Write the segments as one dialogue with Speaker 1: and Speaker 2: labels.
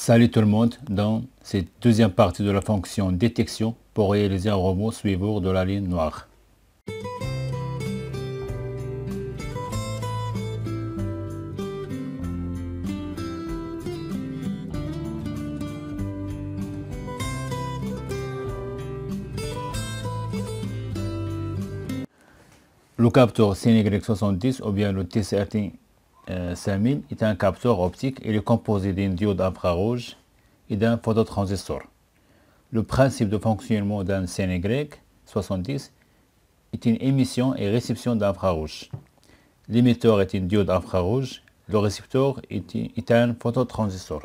Speaker 1: Salut tout le monde, dans cette deuxième partie de la fonction détection pour réaliser un robot suiveur de la ligne noire. Le capteur CNY70 ou bien le TCRT 5000 est un capteur optique. Il est composé d'une diode infrarouge et d'un phototransistor. Le principe de fonctionnement d'un CNY70 est une émission et réception d'infrarouge. L'émetteur est une diode infrarouge, le récepteur est un phototransistor.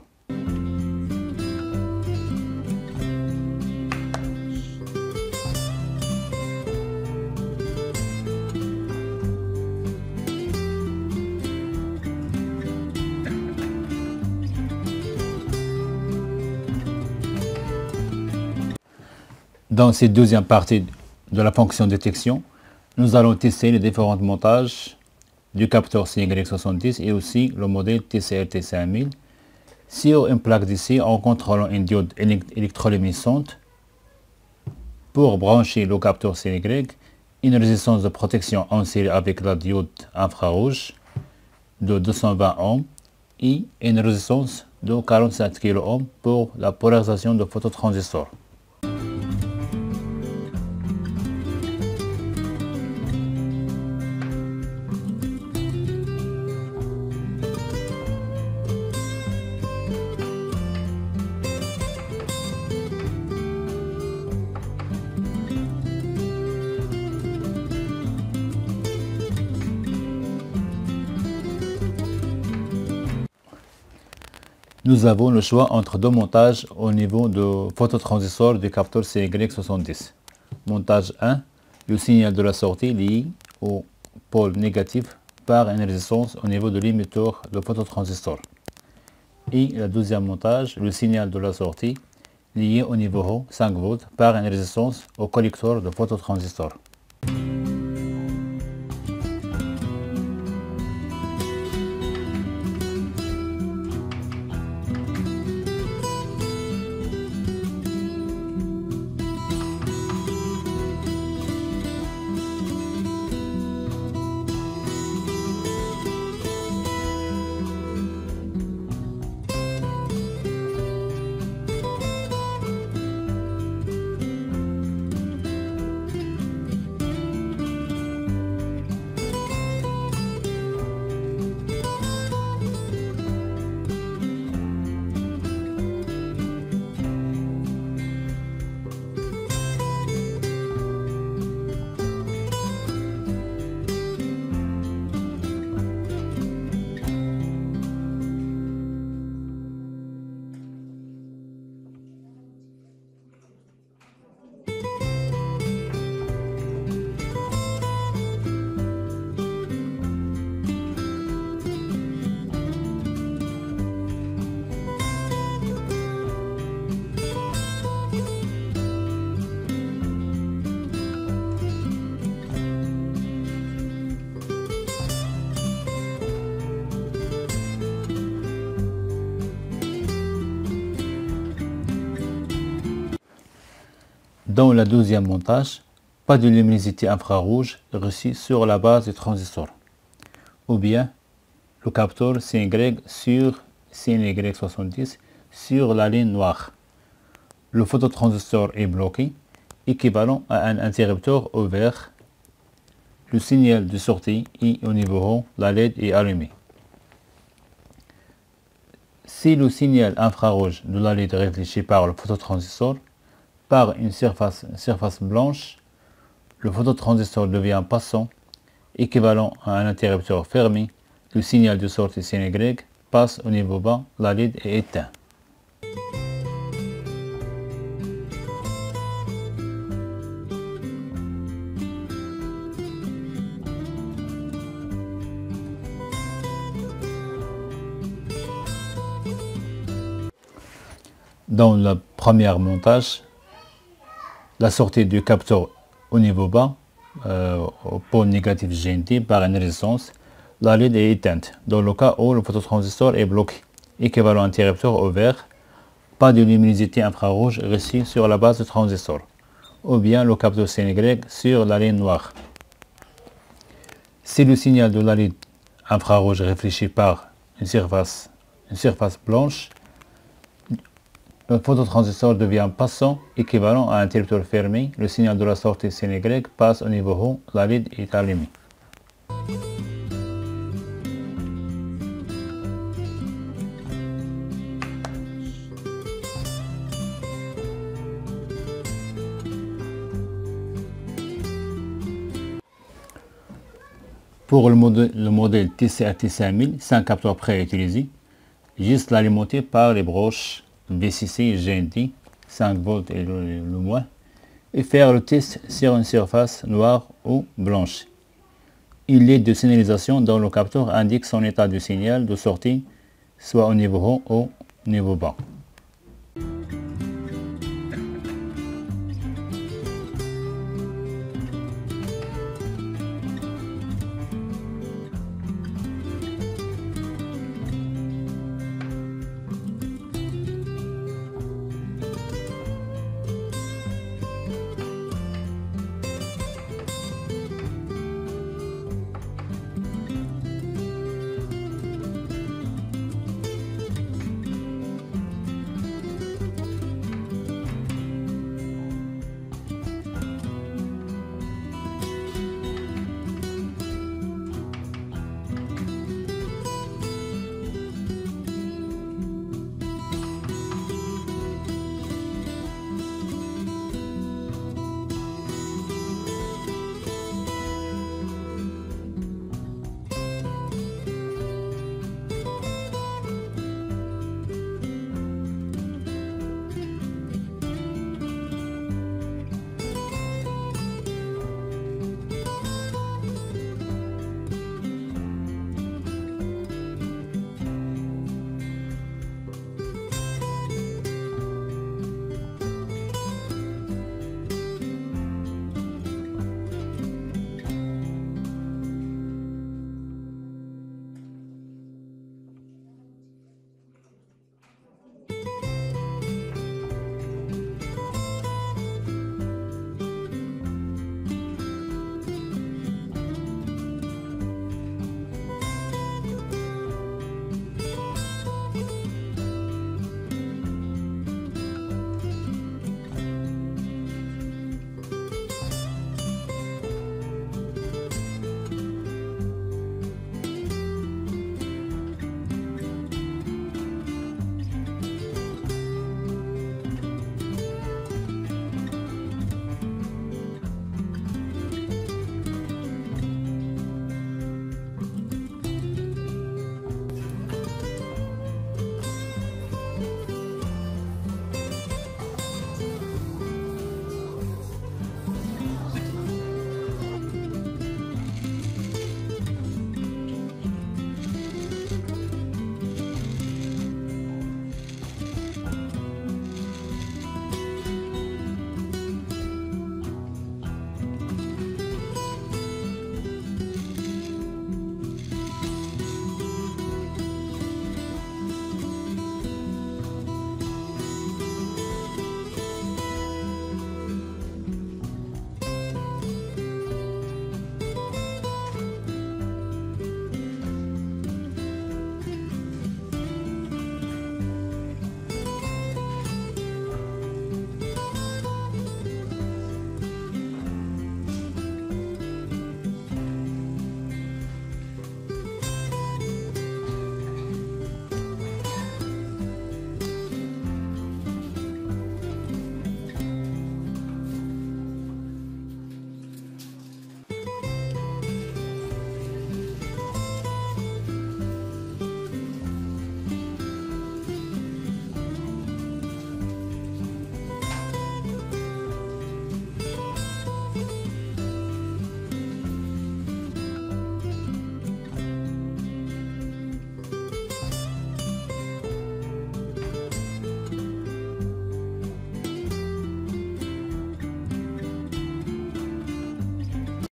Speaker 1: Dans cette deuxième partie de la fonction détection, nous allons tester les différents montages du capteur CNY70 et aussi le modèle TCRT 5000 sur une plaque DC en contrôlant une diode électroluminescente pour brancher le capteur CNY, une résistance de protection en série avec la diode infrarouge de 220 ohms et une résistance de 47 kΩ pour la polarisation de phototransistor. Nous avons le choix entre deux montages au niveau de phototransistor du capteur CNY70. Montage 1, le signal de la sortie lié au pôle négatif par une résistance au niveau de l'émetteur de phototransistor. Et le deuxième montage, le signal de la sortie lié au niveau haut 5 volts par une résistance au collecteur de phototransistor. Dans le deuxième montage, pas de luminosité infrarouge reçue sur la base du transistor, ou bien le capteur CY sur CNY70 sur la ligne noire. Le phototransistor est bloqué, équivalent à un interrupteur ouvert. Le signal de sortie est au niveau haut, la LED est allumée. Si le signal infrarouge de la LED est réfléchi par le phototransistor, par une surface blanche, le phototransistor devient passant, équivalent à un interrupteur fermé. Le signal de sortie CNY passe au niveau bas, la LED est éteinte. Dans le premier montage, la sortie du capteur au niveau bas, au pôle négatif GNT par une résistance, la LED est éteinte dans le cas où le phototransistor est bloqué. Équivalent interrupteur ouvert, pas de luminosité infrarouge reçue sur la base de transistor, ou bien le capteur CNY sur la ligne noire. Si le signal de la ligne infrarouge réfléchi par une surface blanche, le phototransistor devient passant équivalent à un interrupteur fermé. Le signal de la sortie CNY passe au niveau haut, la ligne est allumée. Pour le modèle TCRT5000, c'est un capteur prêt à utiliser. Juste l'alimenter par les broches VCC GND, 5 volts et le moins, et faire le test sur une surface noire ou blanche. Il est de signalisation dont le capteur indique son état de signal de sortie, soit au niveau haut ou au niveau bas.